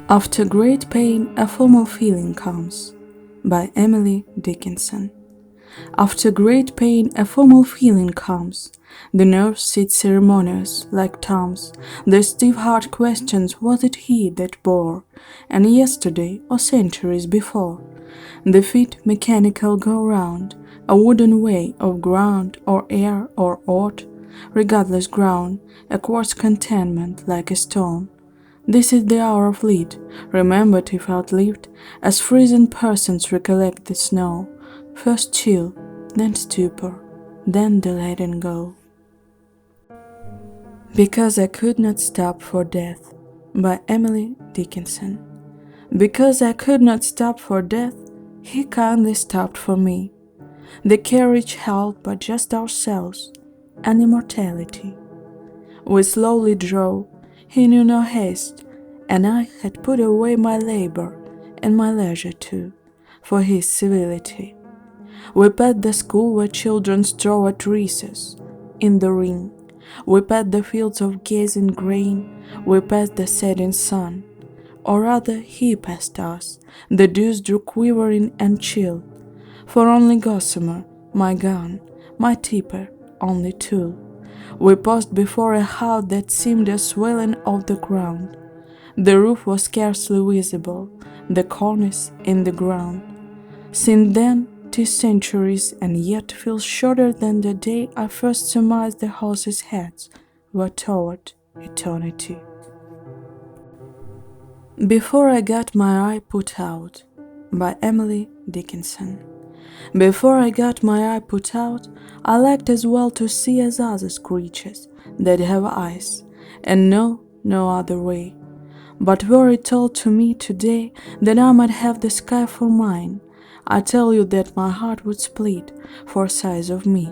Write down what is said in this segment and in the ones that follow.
After great pain, a formal feeling comes. By Emily Dickinson. After great pain, a formal feeling comes. The nerves sit ceremonious, like toms. The stiff heart questions, was it he that bore? And yesterday, or centuries before? The feet mechanical go round, a wooden way of ground, or air, or aught, regardless ground, a quartz contentment like a stone. This is the hour of lead, remembered if outlived, as frozen persons recollect the snow. First chill, then stupor, then the letting go. Because I could not stop for death. By Emily Dickinson. Because I could not stop for death, he kindly stopped for me. The carriage held but just ourselves, and immortality. We slowly drove, he knew no haste, and I had put away my labor, and my leisure too, for his civility. We passed the school where children stroll at recess, in the ring. We passed the fields of gazing grain, we passed the setting sun. Or rather he passed us, the dews drew quivering and chill. For only gossamer, my gun, my tipper, only tool. We paused before a house that seemed a swelling of the ground. The roof was scarcely visible, the cornice in the ground. Since then, 'tis centuries, and yet feels shorter than the day I first surmised the horses' heads were toward eternity. Before I got my eye put out. By Emily Dickinson. Before I got my eye put out, I liked as well to see as others creatures that have eyes, and know no other way. But were it told to me today that I might have the sky for mine, I tell you that my heart would split for size of me.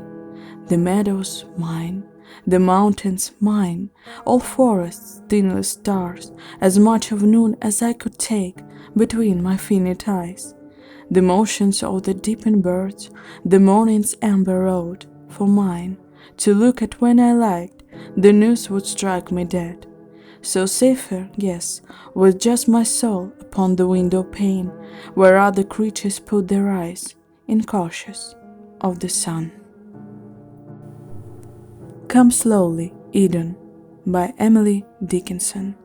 The meadows mine, the mountains mine, all forests, dinless stars, as much of noon as I could take between my finite eyes. The motions of the deepened birds, the morning's amber road, for mine, to look at when I liked, the news would strike me dead. So safer, yes, with just my soul upon the window pane, where other creatures put their eyes, incautious of the sun. Come slowly, Eden, by Emily Dickinson.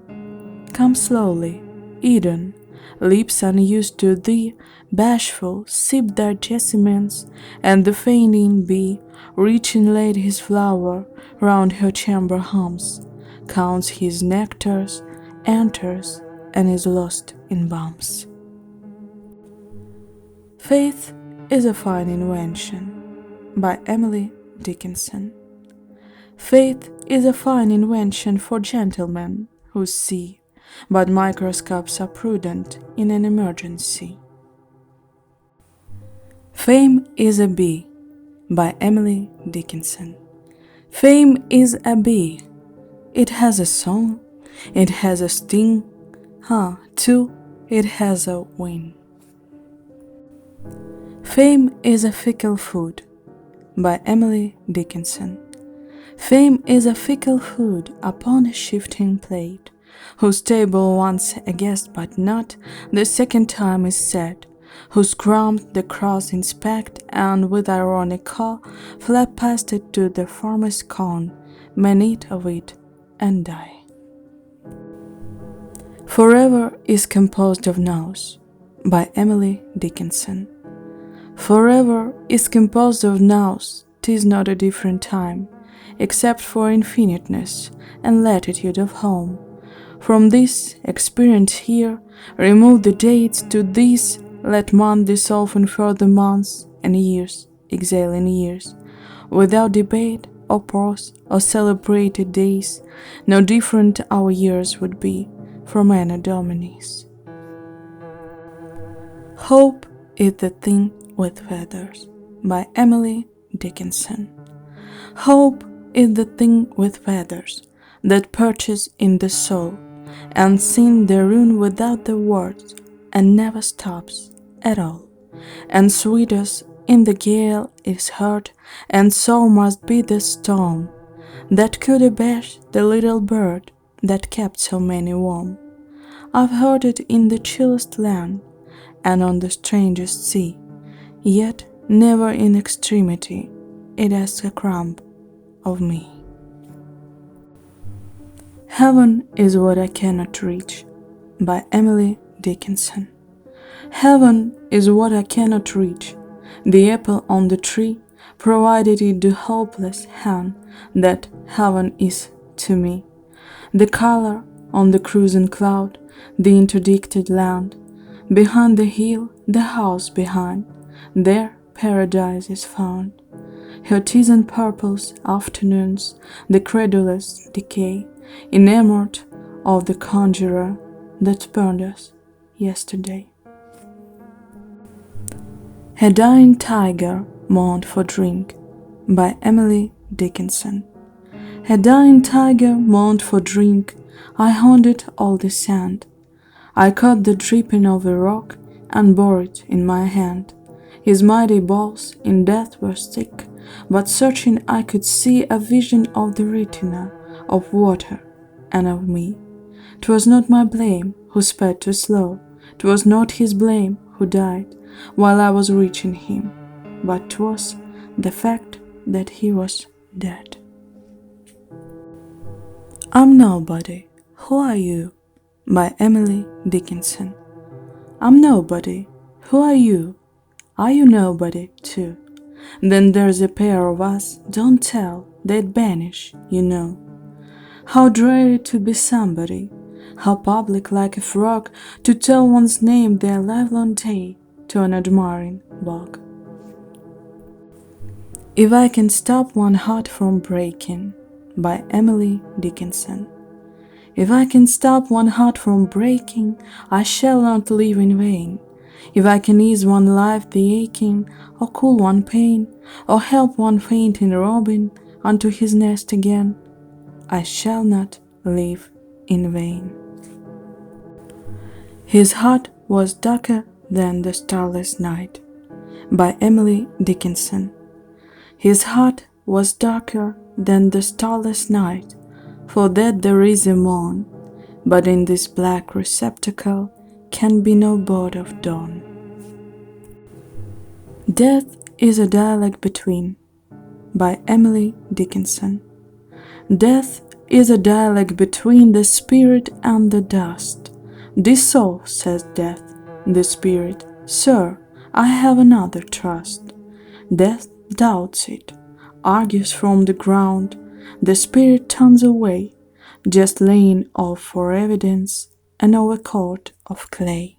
Come slowly, Eden, lips unused to thee, bashful, sip their jessamines, and the fainting bee, reaching late his flower, round her chamber hums, counts his nectars, enters, and is lost in balms. Faith is a fine invention, by Emily Dickinson. Faith is a fine invention for gentlemen who see, but microscopes are prudent in an emergency. Fame is a bee, by Emily Dickinson. Fame is a bee. It has a song, it has a sting, too, it has a wing. Fame is a fickle food, by Emily Dickinson. Fame is a fickle food upon a shifting plate, whose table once a guest but not the second time is set, whose crumbs the cross inspect and with ironic caw flap past it to the farmer's corn, men eat of it and die. Forever is composed of nows, by Emily Dickinson. Forever is composed of nows, 'tis not a different time, except for infiniteness and latitude of home. From this experience here, remove the dates to these, let month dissolve in further months, and years exhale in years, without debate or pause or celebrated days, no different our years would be from Anno Dominis. Hope is the thing with feathers, by Emily Dickinson. Hope is the thing with feathers that perches in the soul, and sings the rune without the words, and never stops at all. And sweetest in the gale is heard, and so must be the storm, that could abash the little bird that kept so many warm. I've heard it in the chillest land and on the strangest sea, yet never in extremity it asks a crumb of me. Heaven is what I cannot reach, by Emily Dickinson. Heaven is what I cannot reach, the apple on the tree, provided it the hopeless hand that heaven is to me. The color on the cruising cloud, the interdicted land, behind the hill, the house behind, there paradise is found. Her teasing purples afternoons, the credulous decay, enamored of the conjurer that burned us yesterday. A dying tiger moaned for drink, by Emily Dickinson. A dying tiger moaned for drink. I haunted all the sand. I caught the dripping of a rock and bore it in my hand. His mighty balls in death were thick, but searching I could see a vision of the retina, of water, and of me. 'Twas not my blame who sped too slow, 'twas not his blame who died while I was reaching him, but 'twas the fact that he was dead. I'm Nobody, Who Are You? By Emily Dickinson. I'm nobody, who are you? Are you nobody, too? Then there's a pair of us, don't tell, they'd banish, you know. How dreary to be somebody, how public like a frog, to tell one's name their livelong day to an admiring bog. If I Can Stop One Heart From Breaking, by Emily Dickinson. If I can stop one heart from breaking, I shall not live in vain. If I can ease one life the aching, or cool one pain, or help one fainting robin unto his nest again, I shall not live in vain. His heart was darker than the starless night, by Emily Dickinson. His heart was darker than the starless night, for that there is a morn, but in this black receptacle can be no bird of dawn. Death is a dialogue between, by Emily Dickinson. Death is a dialogue between the spirit and the dust. This soul, says death, the spirit, sir, I have another trust. Death doubts it, argues from the ground. The spirit turns away, just laying off for evidence an overcoat of clay.